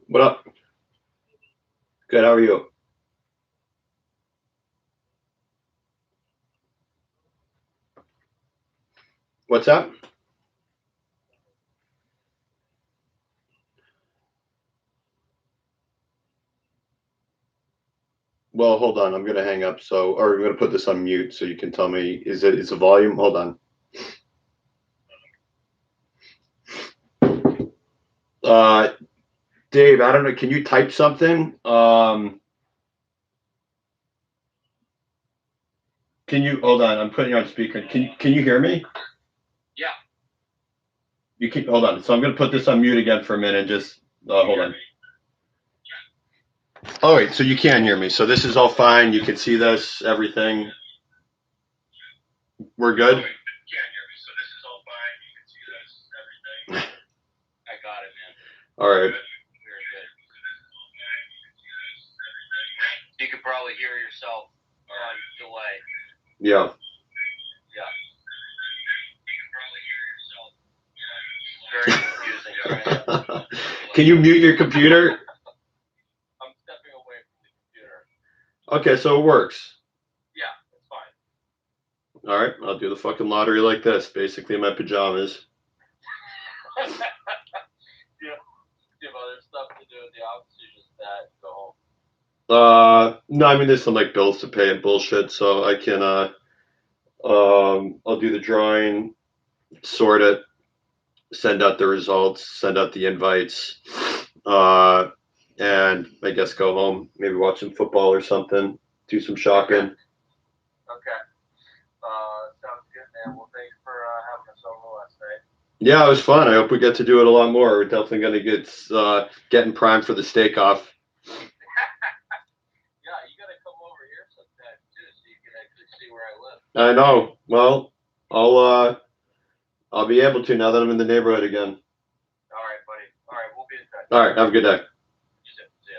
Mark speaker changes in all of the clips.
Speaker 1: What up? Good. How are you? What's up? Well, hold on. I'm gonna hang up. Or I'm gonna put this on mute so you can tell me. Is the volume? Hold on. Uh, Dave, I don't know. Can you type something? Can you hold on? I'm putting you on speaker. Can you hear me?
Speaker 2: Yeah.
Speaker 1: You can hold on. So I'm gonna put this on mute again for a minute. Just hold on. All right. So you can hear me. So this is all fine. You can see this. Everything. We're good.
Speaker 2: I got it, man.
Speaker 1: All right.
Speaker 2: Very good. You could probably hear yourself on delay.
Speaker 1: Yeah.
Speaker 2: Yeah. You could probably hear yourself. Very confusing.
Speaker 1: Can you mute your computer?
Speaker 2: I'm stepping away from the computer.
Speaker 1: Okay, so it works.
Speaker 2: Yeah, it's fine.
Speaker 1: All right, I'll do the fucking lottery like this, basically in my pajamas.
Speaker 2: You have other stuff to do at the office. You just that go home.
Speaker 1: No, I mean there's some like bills to pay and bullshit, so I can I'll do the drawing, sort it, send out the results, send out the invites, and I guess go home, maybe watch some football or something, do some shopping.
Speaker 2: Okay. Sounds good, man. Well, thanks for having us over last night.
Speaker 1: Yeah, it was fun. I hope we get to do it a lot more. We're definitely gonna getting primed for the steak off.
Speaker 2: Yeah, you gotta come over here sometime too, so you can actually see where I live.
Speaker 1: I know. Well, I'll be able to now that I'm in the neighborhood again.
Speaker 2: All right, buddy. All right, we'll be in touch.
Speaker 1: All right, have a good day.
Speaker 2: You too. See ya.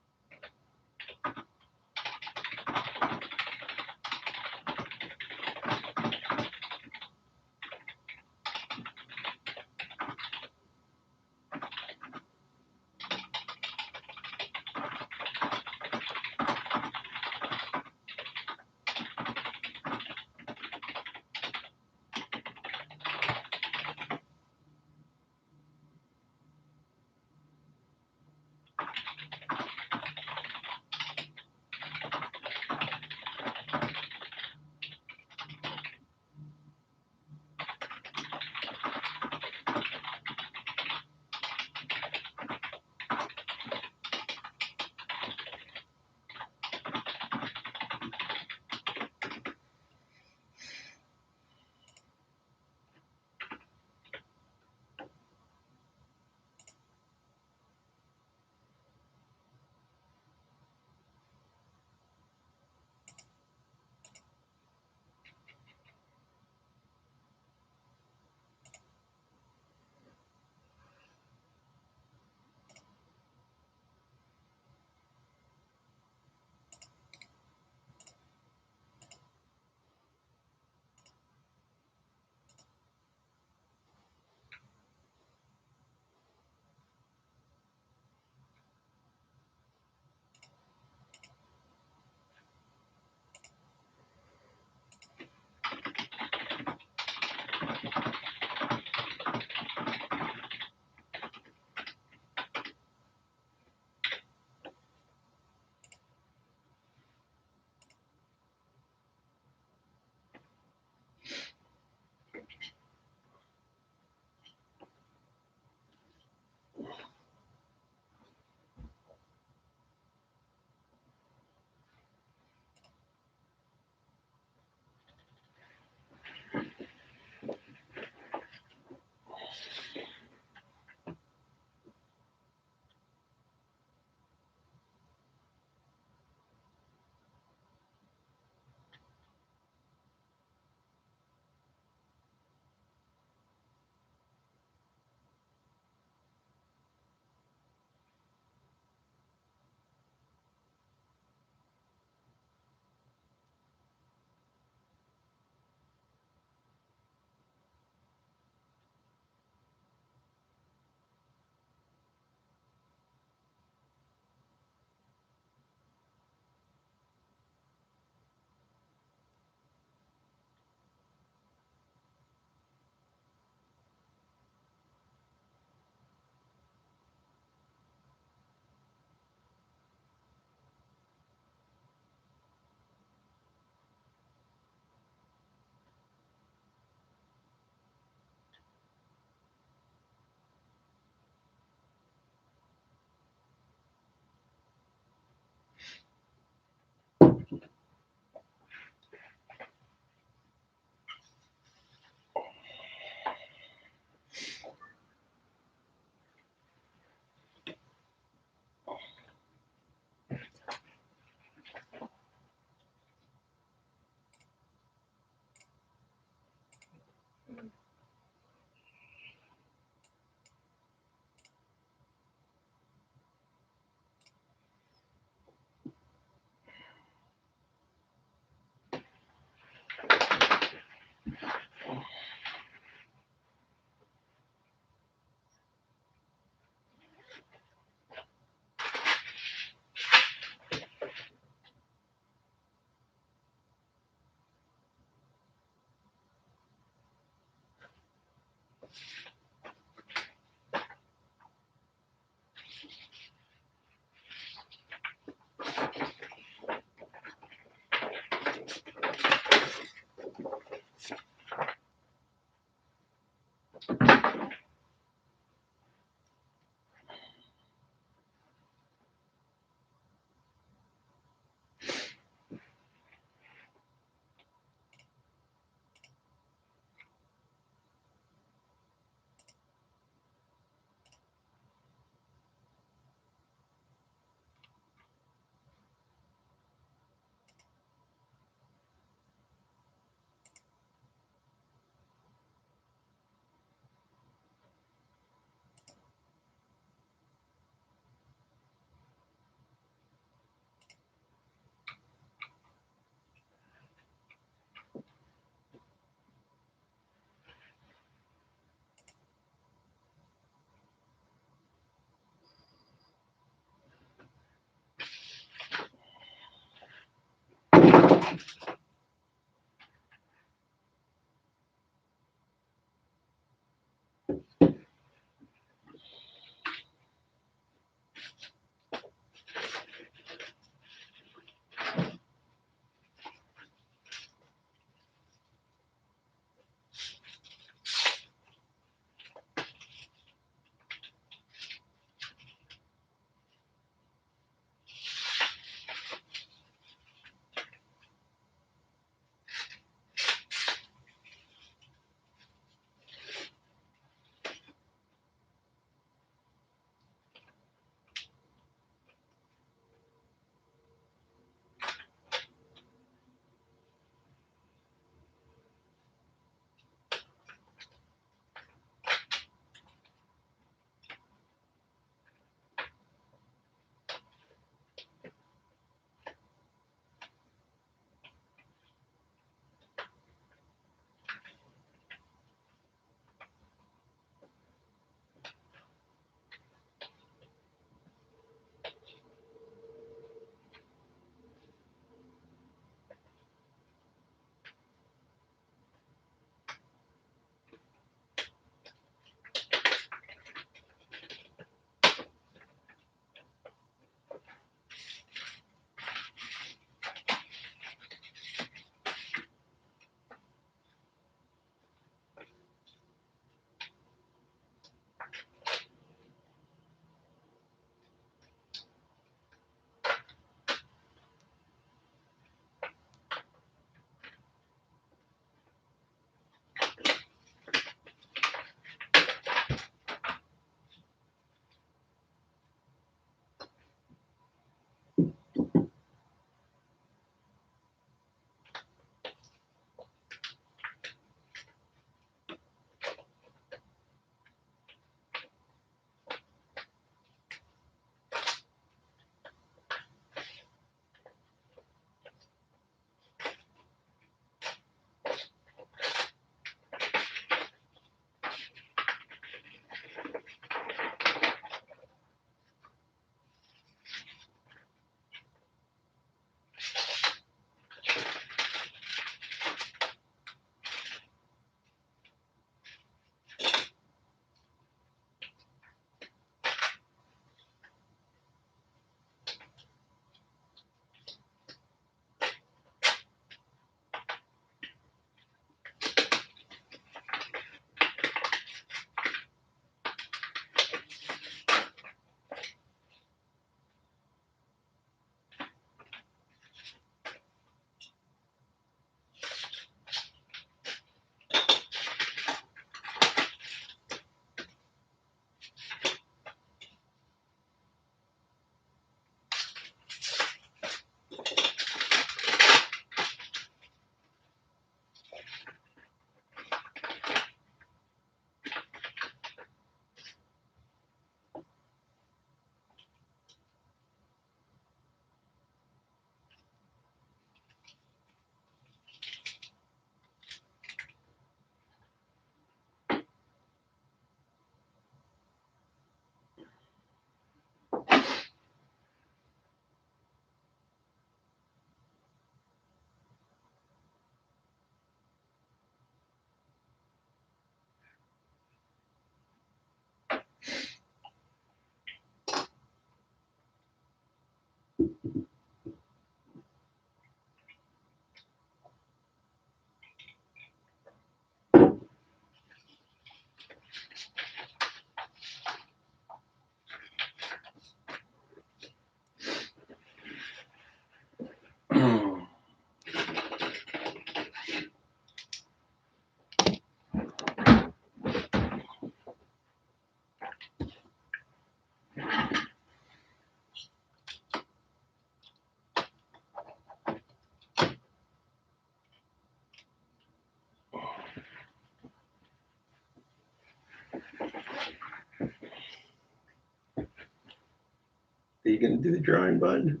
Speaker 1: you going to do the drawing, bud?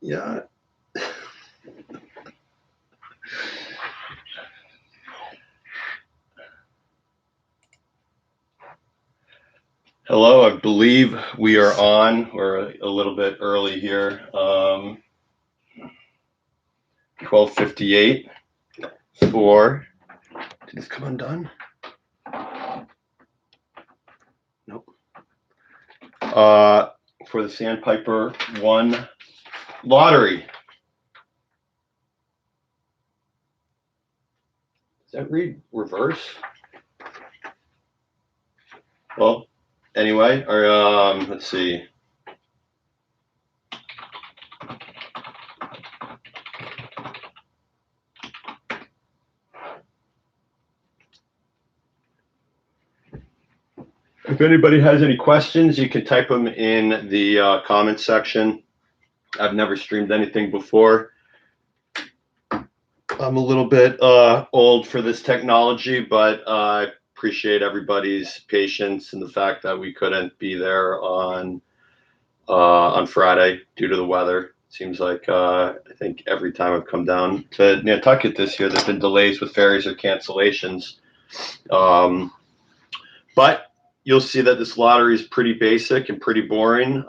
Speaker 1: Yeah. Hello, I believe we are on. We're a little bit early here. 12:58 for. Did this come undone? Nope. For the Sandpiper 1 lottery. Does that read reverse? Well, anyway, let's see. If anybody has any questions, you can type them in the comments section. I've never streamed anything before. I'm a little bit old for this technology, but I appreciate everybody's patience and the fact that we couldn't be there on Friday due to the weather. Seems like I think every time I've come down to Nantucket this year, there's been delays with ferries or cancellations. But you'll see that this lottery is pretty basic and pretty boring.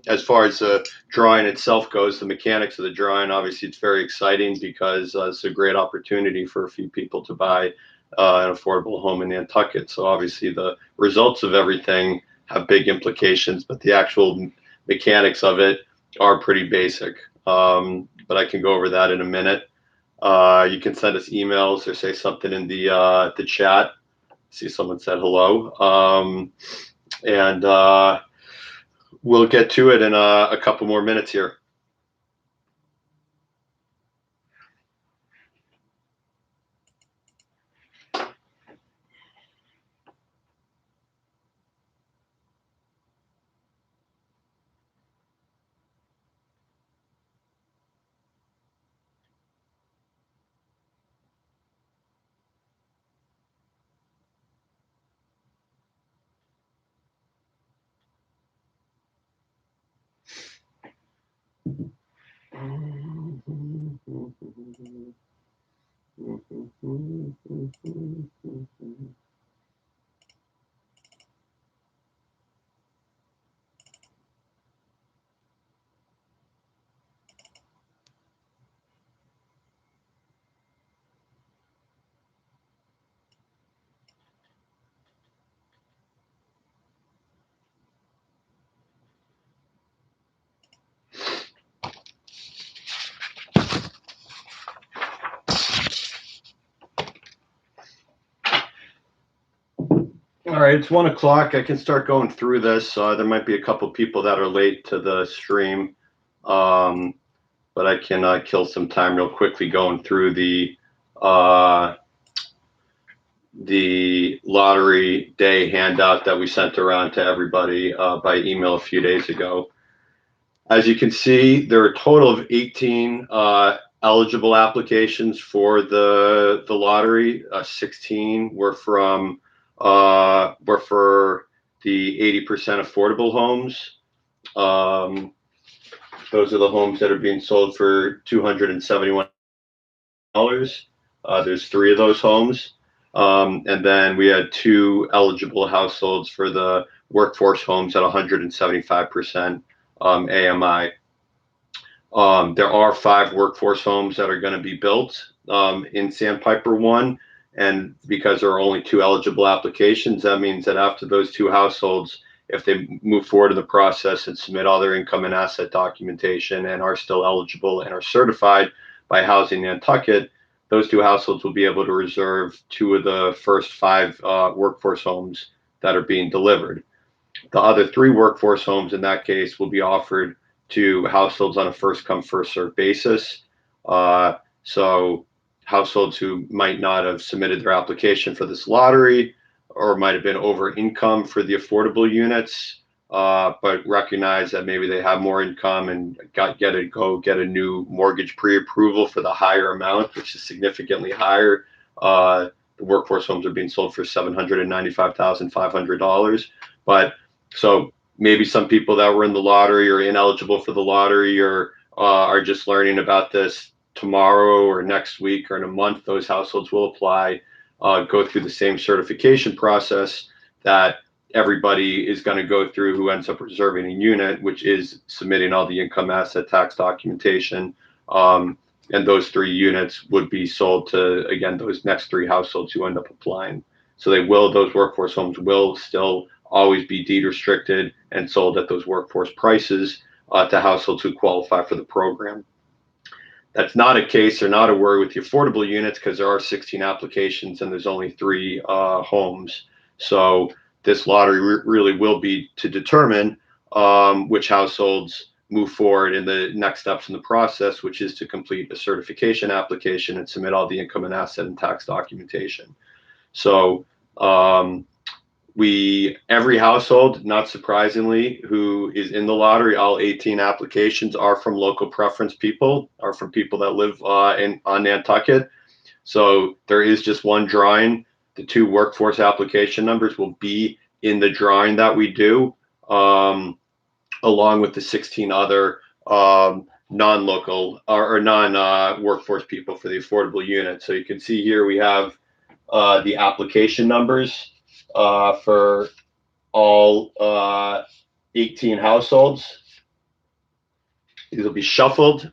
Speaker 1: As far as the drawing itself goes, the mechanics of the drawing, obviously it's very exciting because it's a great opportunity for a few people to buy an affordable home in Nantucket. So obviously the results of everything have big implications, but the actual mechanics of it are pretty basic. But I can go over that in a minute. You can send us emails or say something in the chat. See, someone said hello, and we'll get to it in a couple more minutes here. All right, it's 1 o'clock. I can start going through this. There might be a couple people that are late to the stream, but I can kill some time real quickly going through the lottery day handout that we sent around to everybody by email a few days ago. As you can see, there are a total of 18 eligible applications for the lottery. 16 were for the 80% affordable homes. Those are the homes that are being sold for $271. There's 3 of those homes. And then we had 2 eligible households for the workforce homes at 175% AMI. There are 5 workforce homes that are going to be built in Sandpiper 1. And because there are only 2 eligible applications, that means that after those 2 households, if they move forward in the process and submit all their income and asset documentation and are still eligible and are certified by Housing Nantucket, those 2 households will be able to reserve 2 of the first 5 workforce homes that are being delivered. The other 3 workforce homes in that case will be offered to households on a first come, first served basis. So households who might not have submitted their application for this lottery or might have been over income for the affordable units, but recognize that maybe they have more income and get a new mortgage pre-approval for the higher amount, which is significantly higher. The workforce homes are being sold for $795,500. But so maybe some people that were in the lottery or ineligible for the lottery or are just learning about this tomorrow or next week or in a month. Those households will apply, go through the same certification process that everybody is going to go through who ends up reserving a unit, which is submitting all the income asset tax documentation. And those 3 units would be sold to, again, those next 3 households who end up applying. So those workforce homes will still always be deed restricted and sold at those workforce prices to households who qualify for the program. That's not a case or not a worry with the affordable units because there are 16 applications and there's only 3 homes. So this lottery really will be to determine which households move forward in the next steps in the process, which is to complete a certification application and submit all the income and asset and tax documentation. So every household, not surprisingly, who is in the lottery, all 18 applications are from local preference people, are from people that live on Nantucket. So there is just one drawing. The 2 workforce application numbers will be in the drawing that we do, along with the 16 other non-local or non-workforce people for the affordable unit. So you can see here we have the application numbers for all 18 households. These will be shuffled,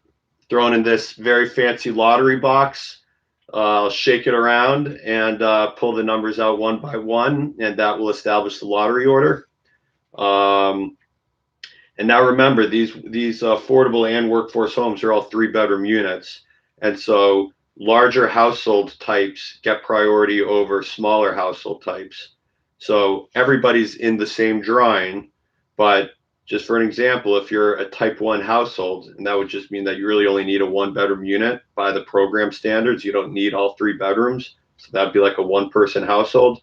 Speaker 1: thrown in this very fancy lottery box. I'll shake it around and pull the numbers out one by one, and that will establish the lottery order. And now remember, these affordable and workforce homes are all 3-bedroom units. And so larger household types get priority over smaller household types. So everybody's in the same drawing, but just for an example, if you're a type 1 household, and that would just mean that you really only need a 1-bedroom unit by the program standards, you don't need all 3 bedrooms. So that'd be like a 1-person household.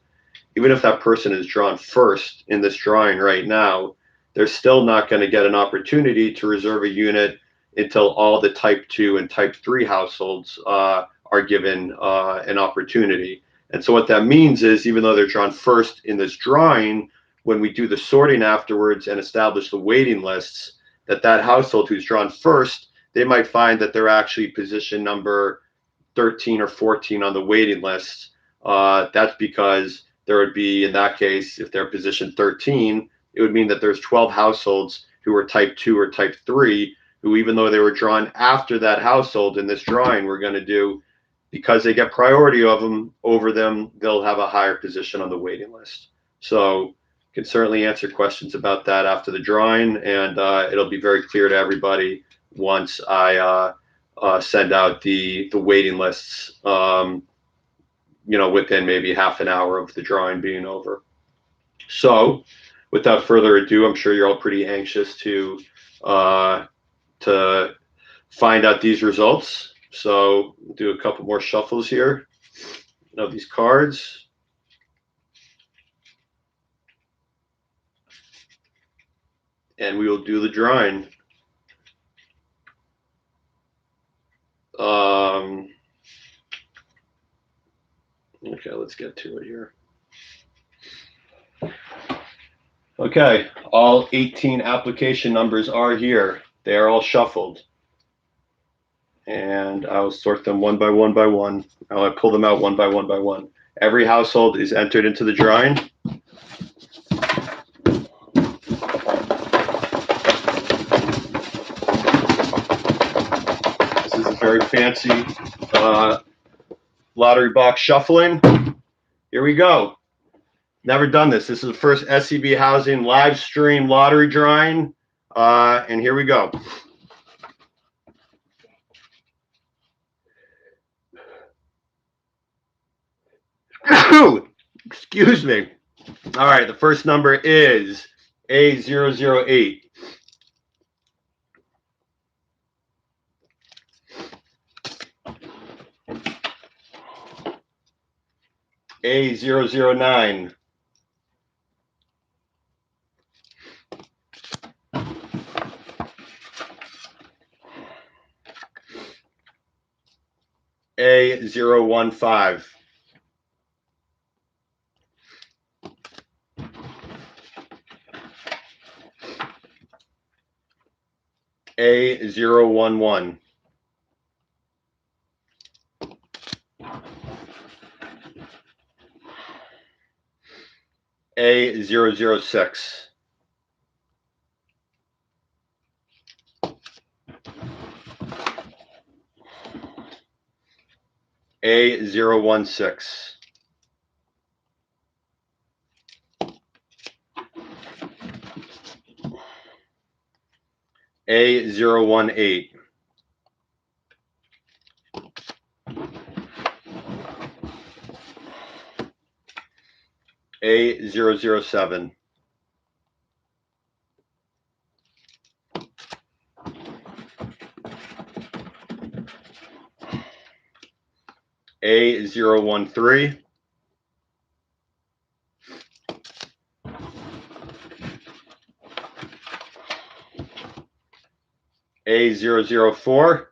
Speaker 1: Even if that person is drawn first in this drawing right now, they're still not going to get an opportunity to reserve a unit until all the type 2 and type 3 households are given an opportunity. And so what that means is, even though they're drawn first in this drawing, when we do the sorting afterwards and establish the waiting lists, that household who's drawn first, they might find that they're actually position number 13 or 14 on the waiting list. That's because there would be, in that case, if they're position 13, it would mean that there's 12 households who are type 2 or type 3, who, even though they were drawn after that household in this drawing, we're going to do, because they get priority over them, they'll have a higher position on the waiting list. So can certainly answer questions about that after the drawing, and it'll be very clear to everybody once I send out the waiting lists, within maybe half an hour of the drawing being over. So without further ado, I'm sure you're all pretty anxious to find out these results. So we'll do a couple more shuffles here of these cards. And we will do the drawing. Okay, let's get to it here. Okay, all 18 application numbers are here. They are all shuffled. And I'll sort them one by one by one. I'll pull them out one by one by one. Every household is entered into the drawing. This is a very fancy lottery box shuffling. Here we go. Never done this. This is the first SCB Housing live stream lottery drawing. And here we go. Excuse me. All right, the first number is A008. A009. A015. A011. A006. A016. A018. A007. A013. A004.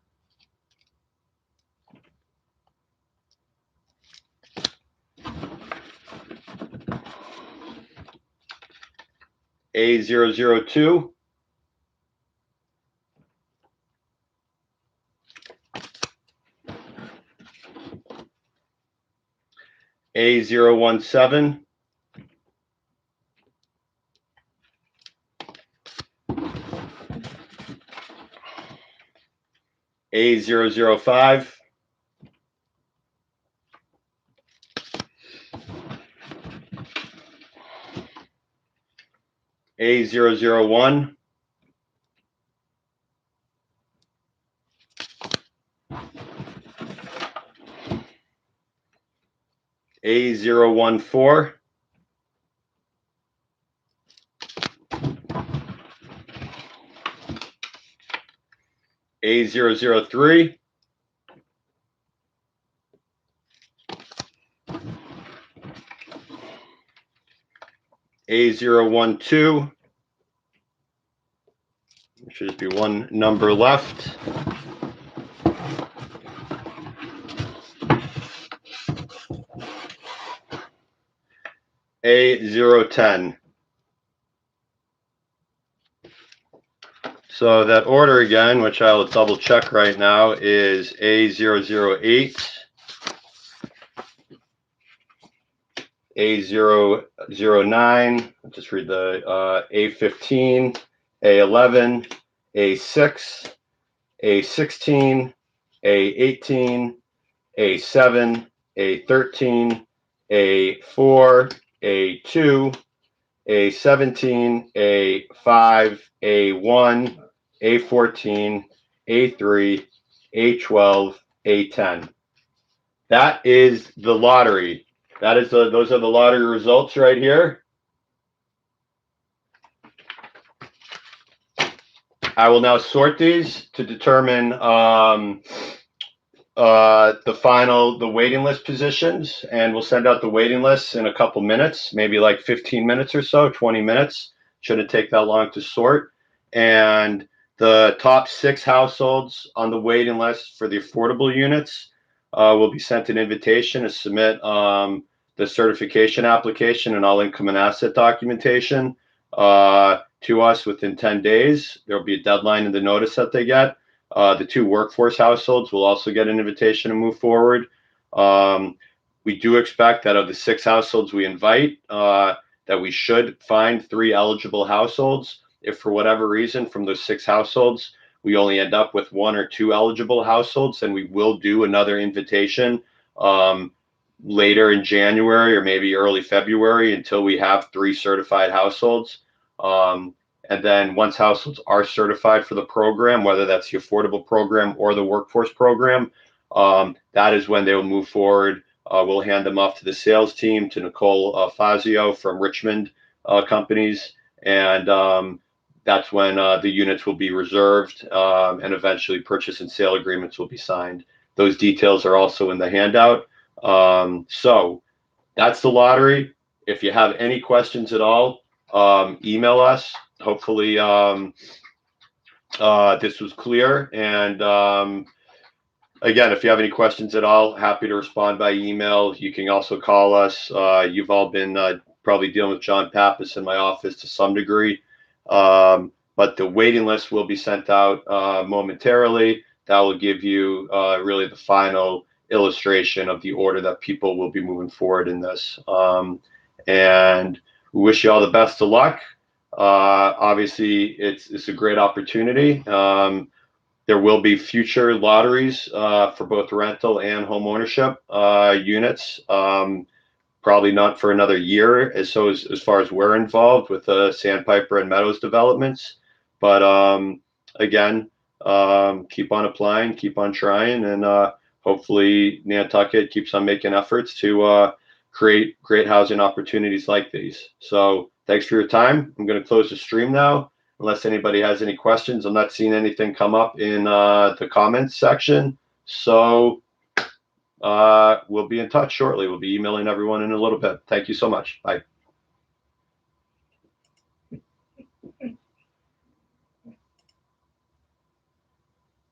Speaker 1: A002. A017. A005. A001. A014. A003. A012. There should just be one number left. A010. So that order again, which I will double check right now, is A008, A009, just read the A15, A11, A6, A16, A18, A7, A13, A4, A2, A17, A5, A1, A14, A3, A12, A10. That is the lottery. Those are the lottery results right here. I will now sort these to determine the waiting list positions, and we'll send out the waiting lists in a couple minutes, maybe like 15 minutes or so, 20 minutes. Shouldn't take that long to sort. And the top 6 households on the waiting list for the affordable units will be sent an invitation to submit the certification application and all income and asset documentation to us within 10 days. There'll be a deadline in the notice that they get. The 2 workforce households will also get an invitation to move forward. We do expect that of the 6 households we invite, that we should find 3 eligible households. If for whatever reason from those 6 households, we only end up with 1 or 2 eligible households, then we will do another invitation later in January or maybe early February until we have 3 certified households. And then once households are certified for the program, whether that's the affordable program or the workforce program, that is when they will move forward. We'll hand them off to the sales team, to Nicole Fazio from Richmond Companies, and that's when the units will be reserved, and eventually purchase and sale agreements will be signed. Those details are also in the handout. So that's the lottery. If you have any questions at all, email us. Hopefully this was clear. And again, if you have any questions at all, happy to respond by email. You can also call us. You've all been probably dealing with John Pappas in my office to some degree. but the waiting list will be sent out momentarily. That will give you really the final illustration of the order that people will be moving forward in this. And we wish you all the best of luck. Obviously, it's a great opportunity. There will be future lotteries for both rental and home ownership units. Probably not for another year, as far as we're involved with the Sandpiper and Meadows developments. But again, keep on applying, keep on trying, and hopefully Nantucket keeps on making efforts to create great housing opportunities like these. So thanks for your time. I'm going to close the stream now, unless anybody has any questions. I'm not seeing anything come up in the comments section. So we'll be in touch shortly. We'll be emailing everyone in a little bit. Thank you so much. Bye.